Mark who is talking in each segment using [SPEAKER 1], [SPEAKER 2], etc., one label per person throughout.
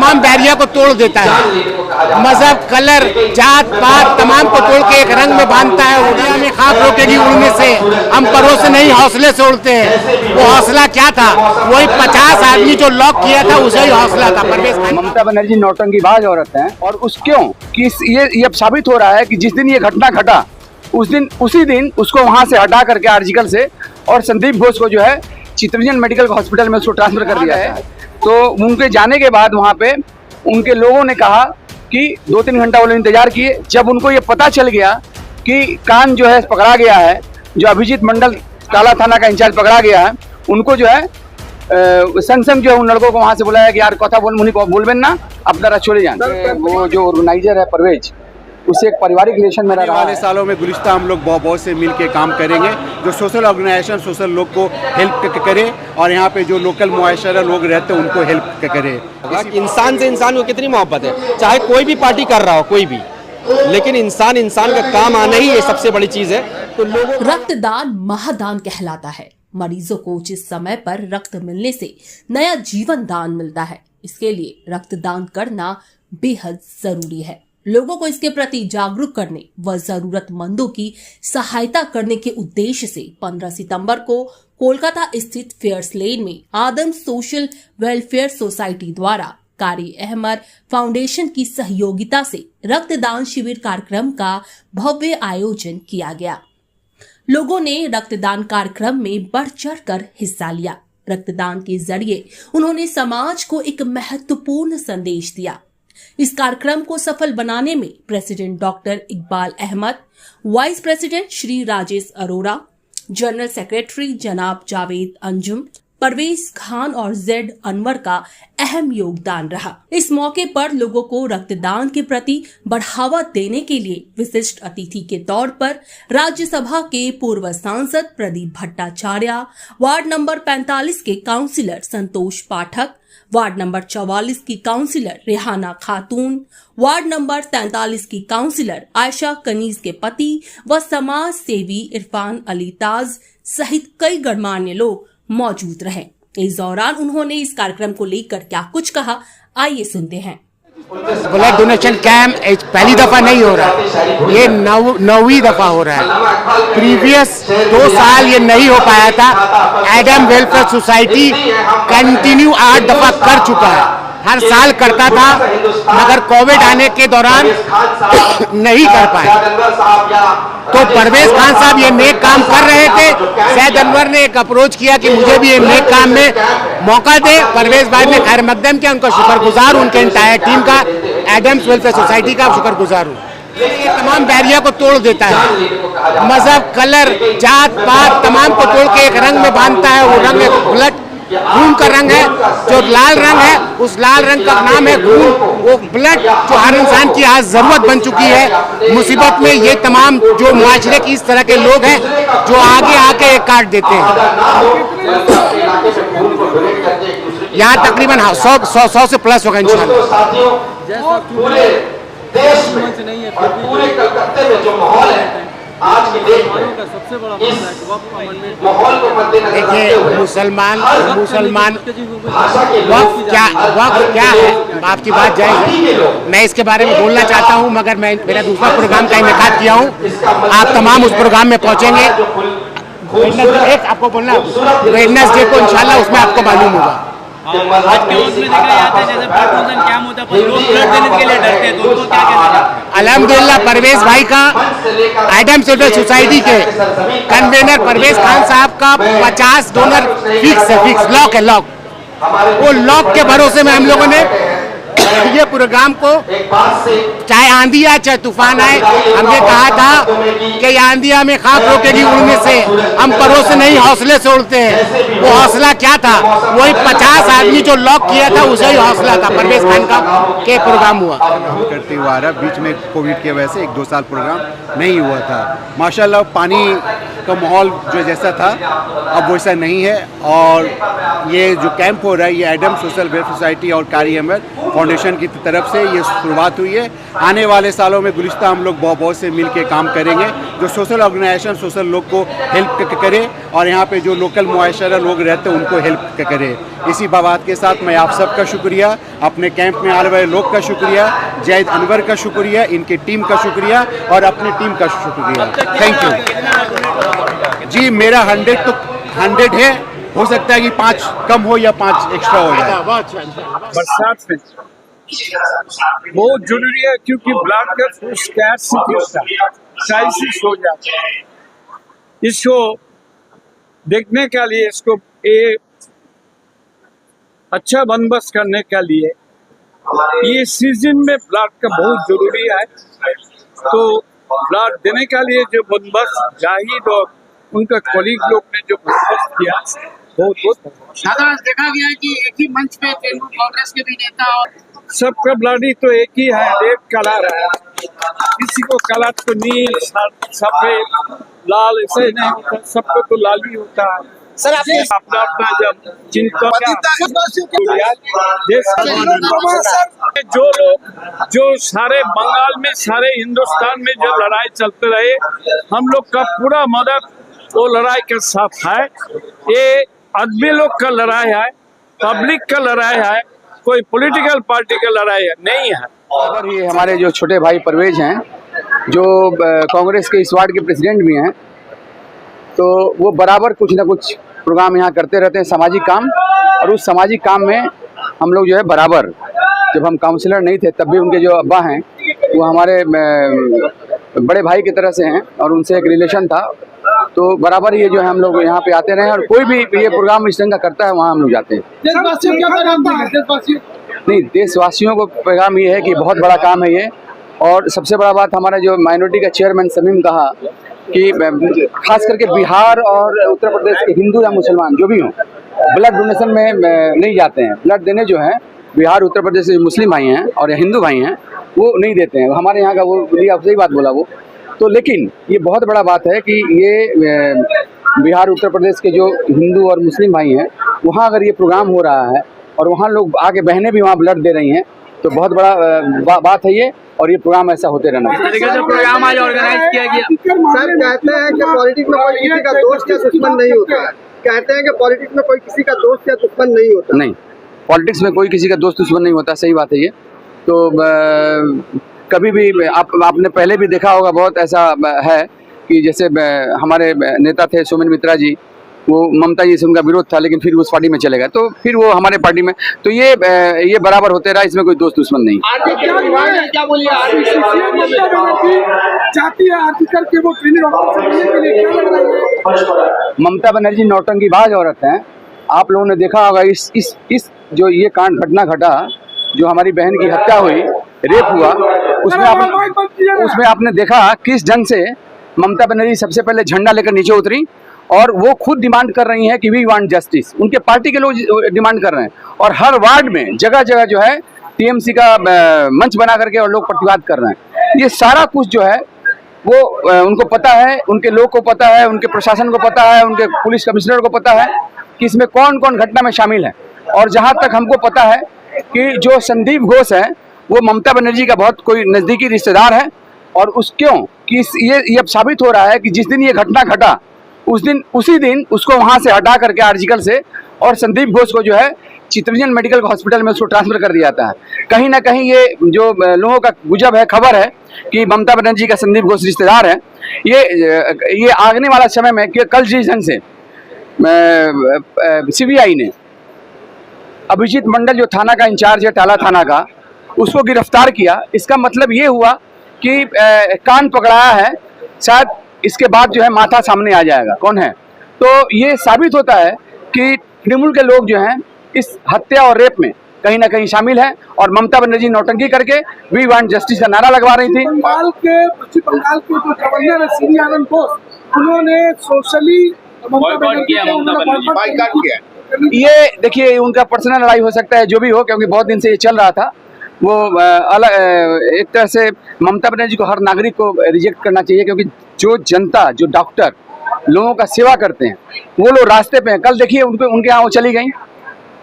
[SPEAKER 1] तमाम बैरियर को तोड़ देता है। मजहब, कलर, जात पात तमाम को तोड़ के एक रंग में बांधता है। उड़िया में खाक रोकेगी उड़ने से, हम परों से नहीं हौसले से उड़ते हैं। वो हौसला क्या था? वही 50 आदमी जो लॉक किया था, उसे ही हौसला था।
[SPEAKER 2] ममता बनर्जी नौटंकीबाज औरत है, और उस क्यों कि ये साबित हो रहा है कि जिस दिन ये घटना घटा उसी दिन उसको वहां से हटा करके आर्जिकल से, और संदीप घोष को जो है चित्तरंजन मेडिकल हॉस्पिटल में उसको ट्रांसफर कर दिया है। तो उनके जाने के बाद वहाँ पे उनके लोगों ने कहा कि 2-3 घंटा वो लोग इंतजार किए। जब उनको ये पता चल गया कि कान जो है पकड़ा गया है, जो अभिजीत मंडल काला थाना का इंचार्ज पकड़ा गया है, उनको जो है संग जो है उन लड़कों को वहाँ से बुलाया कि यार कथा बोलबेन ना, अपना चले जाए। वो जो ऑर्गेनाइजर है परवेज, उससे एक पारिवारिक रिलेशन में
[SPEAKER 3] आने वाले सालों में गुलिस्ता हम लोग बहुत से मिल के काम करेंगे, जो सोशल ऑर्गेनाइजेशन सोशल लोग को हेल्प करे, और यहाँ पे जो लोकल मुआशरा लोग रहते हैं उनको हेल्प करे।
[SPEAKER 4] इंसान से इंसान को कितनी मोहब्बत है, चाहे कोई भी पार्टी कर रहा हो, कोई भी, लेकिन इंसान का काम आना ही ये सबसे बड़ी चीज है। तो लोगों
[SPEAKER 5] रक्तदान महादान कहलाता है। मरीजों को उचित समय पर रक्त मिलने से नया जीवन दान मिलता है। इसके लिए रक्तदान करना बेहद जरूरी है। लोगों को इसके प्रति जागरूक करने व जरूरतमंदों की सहायता करने के उद्देश्य से 15 सितंबर को कोलकाता स्थित फेयर्स लेन में आदम सोशल वेलफेयर सोसाइटी द्वारा कारी अहमद फाउंडेशन की सहयोगिता से रक्तदान शिविर कार्यक्रम का भव्य आयोजन किया गया। लोगों ने रक्तदान कार्यक्रम में बढ़ चढ़ कर हिस्सा लिया। रक्तदान के जरिए उन्होंने समाज को एक महत्वपूर्ण संदेश दिया। इस कार्यक्रम को सफल बनाने में president doctor Iqbal Ahmed, vice president Shri Rajesh Arora, general secretary जनाब जावेद अंजुम, परवेज खान और जेड अनवर का अहम योगदान रहा। इस मौके पर लोगों को रक्तदान के प्रति बढ़ावा देने के लिए विशिष्ट अतिथि के तौर पर राज्यसभा के पूर्व सांसद प्रदीप भट्टाचार्य, वार्ड नंबर 45 के काउंसिलर संतोष पाठक, वार्ड नंबर 44 की काउंसिलर रेहाना खातून, वार्ड नंबर 43 की काउंसिलर आयशा कनीज के पति व समाज सेवी इरफान अली ताज सहित कई गणमान्य लोग मौजूद रहे। इस दौरान उन्होंने इस कार्यक्रम को लेकर क्या कुछ कहा, आइए सुनते हैं।
[SPEAKER 1] ब्लड डोनेशन कैंप पहली दफा नहीं हो रहा, ये 9वीं दफा हो रहा है। प्रीवियस 2 साल ये नहीं हो पाया था। एडम वेलफेयर सोसाइटी कंटिन्यू 8 दफा कर चुका है, हर साल करता था, मगर कोविड आने के दौरान नहीं कर पाए। तो परवेज खान साहब ये नेक काम कर रहे थे। सैयद अनवर ने एक अप्रोच किया कि मुझे भी ये नेक काम में मौका दे। परवेज भाई ने खैर मकदम किया, उनका शुक्रगुजार, उनके एंटायर टीम का, एडम्स वेलफेयर सोसाइटी का शुक्रगुजार हूँ। ये तमाम बैरियर को तोड़ देता है। मजहब, कलर, जात पात तमाम को तोड़ के एक रंग में बांधता है। वो रंग ब्लड खून का रंग है, जो लाल रंग है, उस लाल रंग का नाम है खून। वो ब्लड जो हर इंसान की आज जरूरत बन चुकी है। मुसीबत में ये तमाम जो मुआशरे की इस तरह के लोग हैं जो आगे आके काट देते हैं। यहाँ तकरीबन 100 से प्लस होगा इंशाल्लाह।
[SPEAKER 6] देश में और पूरे कलकत्ते में जो माहौल है आज की डेट में का सबसे बड़ा माहौल को मद्देनजर रखते हुए
[SPEAKER 1] मुसलमान वक्त क्या है, आपकी बात जायज़ है, मैं इसके बारे में बोलना चाहता हूं, मगर मैं मेरा दूसरा प्रोग्राम का इनेकाद किया हूं। आप तमाम उस प्रोग्राम में पहुंचेंगे। एक आपको बोलना वेडनेसडे को इंशाल्लाह उसमें आपको मालूम होगा।
[SPEAKER 7] आज के उसमें देखा जाता है जैसे ब्लड डोनेशन कैंप होता है, पर लोग ब्लड देने के लिए डरते हैं, तो उनको क्या कहना चाहते हैं?
[SPEAKER 1] अल्हम्दुलिल्लाह परवेज भाई का, एडम्स वेलफेयर सोसाइटी के कन्वेनर परवेज खान साहब का 50 डोनर फिक्स है, फिक्स लॉक है, लॉक। वो लॉक के भरोसे में हम लोगों ने ये प्रोग्राम को, चाहे आंधी आए चाहे तूफान आए, हमने कहा था कि आंधिया में खाक रोकेगी उड़ने से, हम परों से नहीं हौसले से उड़ते हैं। वो हौसला क्या था? वही 50 आदमी जो लॉक किया था, उसे ही हौसला था। परवेज खान का के प्रोग्राम हुआ
[SPEAKER 3] करते हुआ आ रहा। बीच में कोविड की वजह से 1-2 साल प्रोग्राम नहीं हुआ था। माशाल्लाह पानी का माहौल जो जैसा था अब वैसा नहीं है, और ये जो कैंप हो रहा है ये एडम सोशल वेलफेयर सोसाइटी और कारी अहमद फाउंडेशन की तरफ से ये शुरुआत हुई है। आने वाले सालों में गुलिस्ता हम लोग बहुत से मिल के काम करेंगे, जो सोशल ऑर्गेनाइजेशन सोशल लोग को हेल्प करे और यहाँ पे जो लोकल मुआशरा लोग रहते हैं उनको हेल्प करे। इसी बात के साथ मैं आप सबका शुक्रिया, अपने कैंप में आने वाले लोग का शुक्रिया, जैद अनवर का शुक्रिया, इनकी टीम का शुक्रिया और अपनी टीम का शुक्रिया। थैंक यू जी। मेरा 100 तो 100 है, हो सकता है कि 5 कम हो या 5 एक्स्ट्रा हो जाए।
[SPEAKER 8] बरसात में बहुत जरूरी है क्योंकि ब्लड का स्कैर्सिटी होता है, क्राइसिस हो जाता है। इसको देखने के लिए, इसको अच्छा बंदोबस्त करने के लिए ये सीजन में ब्लड का बहुत जरूरी है। तो ब्लड देने के लिए जो बंदोबस्त जाहिद और उनका कलीग लोग ने जो बंदोबस्त किया, बहुत बहुत
[SPEAKER 9] देखा गया कि एक ही मंच पे तृणमूल कांग्रेस के भी नेता और
[SPEAKER 8] सबका ब्लड ही तो एक ही है, एक कलर है। किसी को कलर तो नील सफेद लाल ऐसे नहीं होता, सबको तो लाल ही होता है।
[SPEAKER 9] सर आपने
[SPEAKER 8] अपना अपना जब चिंता जो लोग जो सारे बंगाल में सारे हिंदुस्तान में जो लड़ाई चलते रहे, हम लोग का पूरा मदद वो लड़ाई के साथ है। ये आदमी लोग का लड़ाई है, पब्लिक का लड़ाई है, कोई पॉलिटिकल पार्टी का लड़ाई है नहीं है।
[SPEAKER 2] और ये हमारे जो छोटे भाई परवेज हैं, जो कांग्रेस के इस वार्ड के प्रेसिडेंट भी हैं, तो वो बराबर कुछ ना कुछ प्रोग्राम यहाँ करते रहते हैं, सामाजिक काम। और उस सामाजिक काम में हम लोग जो है बराबर, जब हम काउंसलर नहीं थे तब भी उनके जो अब्बा हैं वो हमारे बड़े भाई की तरह से हैं और उनसे एक रिलेशन था। तो बराबर ये जो है हम लोग यहाँ पे आते रहे और कोई भी ये प्रोग्राम इस ढंग का करता है वहाँ हम लोग जाते हैं। नहीं, देशवासियों को पैगाम ये है कि बहुत बड़ा काम है ये। और सबसे बड़ा बात, हमारा जो माइनॉरिटी का चेयरमैन समीम कहा कि खास करके बिहार और उत्तर प्रदेश के हिंदू या मुसलमान जो भी हों, ब्लड डोनेशन में नहीं जाते हैं। ब्लड देने जो है बिहार उत्तर प्रदेश से मुस्लिम भाई हैं और हिंदू भाई हैं वो नहीं देते हैं। हमारे यहाँ का वो आप सही बात बोला वो तो। लेकिन ये बहुत बड़ा बात है कि ये बिहार उत्तर प्रदेश के जो हिंदू और मुस्लिम भाई हैं वहाँ अगर ये प्रोग्राम हो रहा है और वहाँ लोग आगे बहनें भी वहाँ ब्लड दे रही हैं तो बहुत बड़ा बात है ये। और ये प्रोग्राम ऐसा होते रहना चाहिए।
[SPEAKER 9] प्रोग्राम आज ऑर्गेनाइज किया गया।
[SPEAKER 10] सर कहते हैं कि पॉलिटिक्स में कोई किसी का दोस्त या दुश्मन नहीं होता है। कहते हैं कि पॉलिटिक्स में कोई किसी का दोस्त या दुश्मन नहीं होता।
[SPEAKER 2] नहीं, पॉलिटिक्स में कोई किसी का दोस्त दुश्मन नहीं होता, सही बात है ये। तो कभी भी आपने पहले भी देखा होगा, बहुत ऐसा है कि जैसे हमारे नेता थे सोमेन मित्रा जी, वो ममता जी से उनका विरोध था लेकिन फिर उस पार्टी में चले गए, तो फिर वो हमारे पार्टी में। तो ये बराबर होते रहा, इसमें कोई दोस्त दुश्मन नहीं।
[SPEAKER 10] क्या बोलिए
[SPEAKER 2] ममता बनर्जी नौटंकीबाज औरत हैं। आप लोगों ने देखा होगा इस जो ये कांड घटना घटा, जो हमारी बहन की हत्या हुई, रेप हुआ, उसमें आपने देखा किस ढंग से ममता बनर्जी सबसे पहले झंडा लेकर नीचे उतरी और वो खुद डिमांड कर रही हैं कि वी वांट जस्टिस। उनके पार्टी के लोग डिमांड कर रहे हैं और हर वार्ड में जगह जगह जो है टीएमसी का मंच बना करके और लोग प्रतिवाद कर रहे हैं। ये सारा कुछ जो है वो उनको पता है, उनके लोग को पता है, उनके प्रशासन को पता है, उनके पुलिस कमिश्नर को पता है कि इसमें कौन कौन घटना में शामिल है। और जहाँ तक हमको पता है कि जो संदीप घोष है वो ममता बनर्जी का बहुत कोई नज़दीकी रिश्तेदार है। और कि ये अब साबित हो रहा है कि जिस दिन ये घटना घटा उसी दिन उसको वहाँ से हटा करके आर्जिकल से और संदीप घोष को जो है चित्तरंजन मेडिकल हॉस्पिटल में उसको ट्रांसफर कर दिया था। कहीं ना कहीं ये जो लोगों का गुजब है, खबर है कि ममता बनर्जी का संदीप घोष रिश्तेदार है। ये आगने वाला समय में कि कल जिस ढंग से सीबीआई ने अभिजीत मंडल जो थाना का इंचार्ज है टाला थाना का, उसको गिरफ्तार किया, इसका मतलब ये हुआ कि कान पकड़ाया है। शायद इसके बाद जो है माथा सामने आ जाएगा कौन है। तो ये साबित होता है कि तृणमूल के लोग जो हैं इस हत्या और रेप में कहीं ना कहीं शामिल है और ममता बनर्जी नौटंकी करके वी वांट जस्टिस का नारा लगवा रही थी।
[SPEAKER 8] पश्चिम बंगाल के जो गवर्नर है श्री आनंद बोस, उन्होंने सोशली
[SPEAKER 10] बाइकाट किया।
[SPEAKER 2] ये देखिए उनका पर्सनल लड़ाई हो सकता है, जो भी हो, क्योंकि बहुत दिन से ये चल रहा था। वो अलग एक तरह से ममता बनर्जी को हर नागरिक को रिजेक्ट करना चाहिए, क्योंकि जो जनता, जो डॉक्टर लोगों का सेवा करते हैं वो लोग रास्ते पे हैं। कल देखिए उनके यहाँ वो चली गई,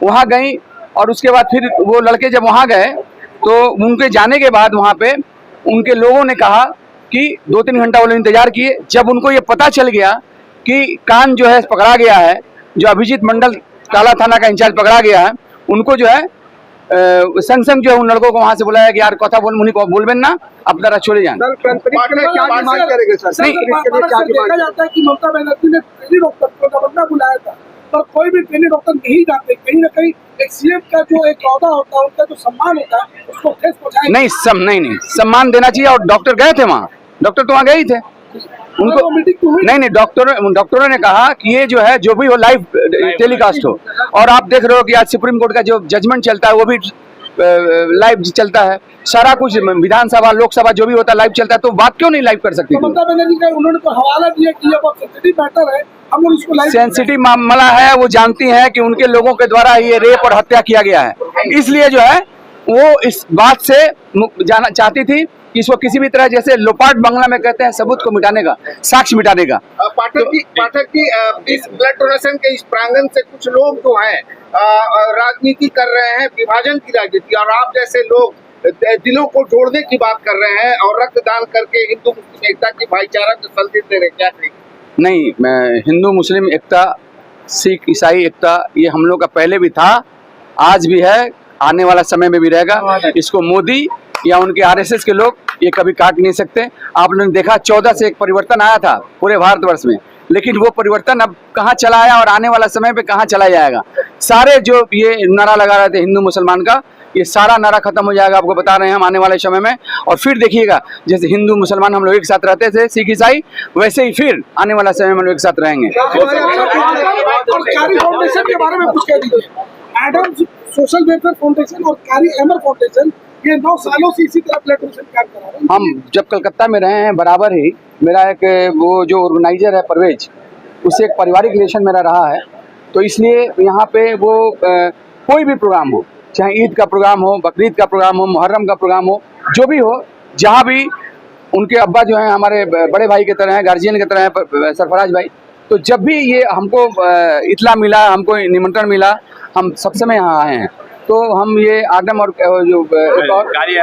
[SPEAKER 2] वहाँ गई और उसके बाद फिर वो लड़के जब वहाँ गए तो उनके जाने के बाद वहाँ पे उनके लोगों ने कहा कि 2-3 घंटा वो लोग इंतजार किए। जब उनको ये पता चल गया कि कान जो है पकड़ा गया है, जो अभिजीत मंडल काला थाना का इंचार्ज पकड़ा गया है, उनको जो है संग संग जो है उन लड़कों को वहां से बुलाया कि यार कथा बोल मुनि को बोलबेन ना, आप जरा छोड़े जाए।
[SPEAKER 10] क्या डिमांड करेंगे सर?
[SPEAKER 9] देखा जाता है कि ममता बनर्जी ने ट्रेनी डॉक्टर को गवर्नर बुलाया था, पर कोई भी ट्रेनी डॉक्टर नहीं जाते। कहीं ना कहीं एक सीएम का जो एक औहदा होता है, उनका जो सम्मान होता है, उसको ठेस पहुंचाएंगे।
[SPEAKER 2] नहीं, सम्मान देना चाहिए। और डॉक्टर गए थे वहाँ, डॉक्टर तो वहाँ गए ही थे। उनको नहीं, डॉक्टरों ने कहा कि ये जो है जो भी हो लाइव टेलीकास्ट हो। और आप देख रहे हो कि आज सुप्रीम कोर्ट का जो जजमेंट चलता है वो भी लाइव चलता है। सारा कुछ विधानसभा लोकसभा जो भी होता है लाइव चलता है, तो बात क्यों नहीं लाइव कर सकती?
[SPEAKER 9] ममता बनर्जी का उन्होंने तो हवाला दिया कि ये बहुत सेंसिटिव मैटर है, हम लोग इसको लाइव।
[SPEAKER 2] सेंसिटिव मामला है, वो जानती हैं कि उनके लोगों के द्वारा ये रेप और हत्या किया गया है, इसलिए जो है वो इस बात से जाना चाहती थी कि इसको किसी भी तरह, जैसे लोपाट बांग्ला में कहते हैं, सबूत को मिटाने का, साक्ष्य मिटाने का।
[SPEAKER 10] पाठक जी इस ब्लड डोनेशन के इस प्रांगण से कुछ लोग जो हैं राजनीति कर रहे हैं, विभाजन की राजनीति, और आप जैसे लोग दिलों को जोड़ने की बात कर रहे हैं और रक्तदान करके हिंदू मुस्लिम एकता की भाईचारा का संदेश दे रहे हैं, क्या करेंगे?
[SPEAKER 2] नहीं, हिंदू मुस्लिम एकता, सिख ईसाई एकता, ये हम लोग का पहले भी था, आज भी है, आने वाला समय में भी रहेगा। इसको मोदी या उनके आरएसएस के लोग ये कभी काट नहीं सकते। आप लोगों ने देखा 14 से एक परिवर्तन आया था पूरे भारतवर्ष में, लेकिन वो परिवर्तन अब कहाँ चला आया और आने वाला समय पे कहाँ चला जाएगा। सारे जो ये नारा लगा रहे थे हिंदू मुसलमान का, ये सारा नारा खत्म हो जाएगा, आपको बता रहे हैं हम आने वाले समय में। और फिर देखिएगा, जैसे हिंदू मुसलमान हम लोग एक साथ रहते थे, सिख ईसाई, वैसे ही फिर आने वाला समय में हम लोग एक साथ रहेंगे।
[SPEAKER 9] फाउंडेशन के बारे में कुछ कह दीजिए। एडम्स सोशल वेलफेयर फाउंडेशन और कारी अमर फाउंडेशन ये 9 सालों से इसी तरह ब्लड डोनेशन काम करा रहे हैं।
[SPEAKER 2] हम जब कलकत्ता में रहे हैं बराबर ही, मेरा एक वो जो ऑर्गेनाइजर है परवेज, उससे एक पारिवारिक रिलेशन मेरा रहा है, तो इसलिए यहाँ पे वो कोई भी प्रोग्राम हो, चाहे ईद का प्रोग्राम हो, बकरीद का प्रोग्राम हो, मुहर्रम का प्रोग्राम हो, जो भी हो, जहाँ भी उनके अब्बा जो हैं हमारे बड़े भाई की तरह हैं, गार्जियन की तरह हैं सरफराज भाई, तो जब भी ये हमको इतला मिला, हमको निमंत्रण मिला, हम सब समय यहाँ आए हैं। तो हम ये आदम और जो कारी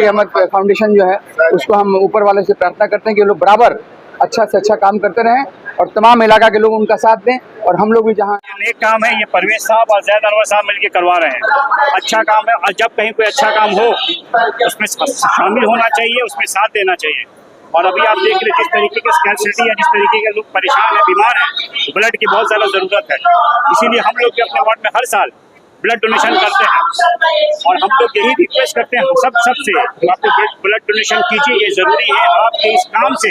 [SPEAKER 2] अहमद फाउंडेशन जो है, उसको हम ऊपर वाले से प्रार्थना करते हैं कि लोग बराबर अच्छा से अच्छा काम करते रहें और तमाम इलाका के लोग उनका साथ दें। और हम लोग भी जहाँ
[SPEAKER 11] एक काम है, ये परवेज साहब और जैद अनवर साहब मिलकर करवा रहे हैं, अच्छा काम है। और जब कहीं कोई अच्छा काम हो उसमें शामिल होना चाहिए, उसमें साथ देना चाहिए। और अभी आप देख रहे जिस तरीके की स्कैर्सिटी है, जिस तरीके के लोग परेशान हैं, बीमार हैं, ब्लड की बहुत ज़्यादा ज़रूरत है। इसीलिए हम लोग भी अपने वार्ड में हर साल ब्लड डोनेशन करते हैं और हम लोग यही रिक्वेस्ट करते हैं सबसे आप ब्लड डोनेशन कीजिए, ये ज़रूरी है। आपके इस काम से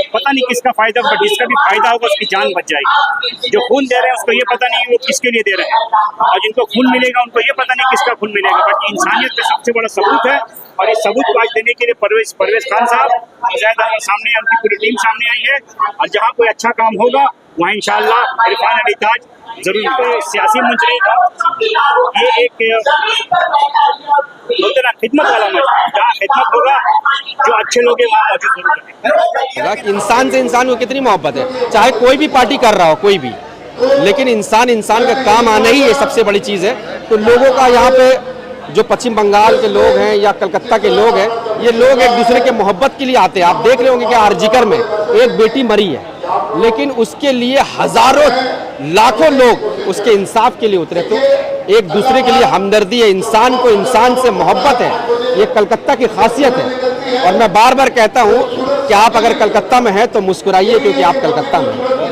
[SPEAKER 11] पता नहीं किसका फ़ायदा होगा, जिसका भी फायदा होगा उसकी जान बच जाएगी। जो खून दे रहे हैं उसको ये पता नहीं वो किसके लिए दे रहे हैं, और जिनको खून मिलेगा उनको ये पता नहीं किसका खून मिलेगा। बट इंसानियत का सबसे बड़ा सबूत है, और इस सबूत को आज देने के लिए परवेज खान साहब, जैद अनवर सामने, उनकी पूरी टीम सामने आई है। और जहाँ कोई अच्छा काम होगा वहाँ इंशाअल्लाह इरफान अली ताज जरूर। कोई सियासी मंच नहीं था, ये एक बोलते ना खिदमत वाला मंच, जहाँ खिदमत होगा, जो अच्छे लोग हैं वहाँ मौजूद जरूर है।
[SPEAKER 4] इंसान से इंसान को कितनी मोहब्बत है, चाहे कोई भी पार्टी कर रहा हो, कोई भी, लेकिन इंसान इंसान का काम आना ही ये सबसे बड़ी चीज़ है। तो लोगों का यहाँ पे जो पश्चिम बंगाल के लोग हैं या कलकत्ता के लोग हैं, ये लोग एक दूसरे के मोहब्बत के लिए आते हैं। आप देख रहे होंगे कि आरजीकर में एक बेटी मरी है, लेकिन उसके लिए हजारों लाखों लोग उसके इंसाफ के लिए उतरे। तो एक दूसरे के लिए हमदर्दी है, इंसान को इंसान से मोहब्बत है, ये कलकत्ता की खासियत है। और मैं बार बार कहता हूँ कि आप अगर कलकत्ता में हैं तो मुस्कुराइए, क्योंकि आप कलकत्ता में हैं।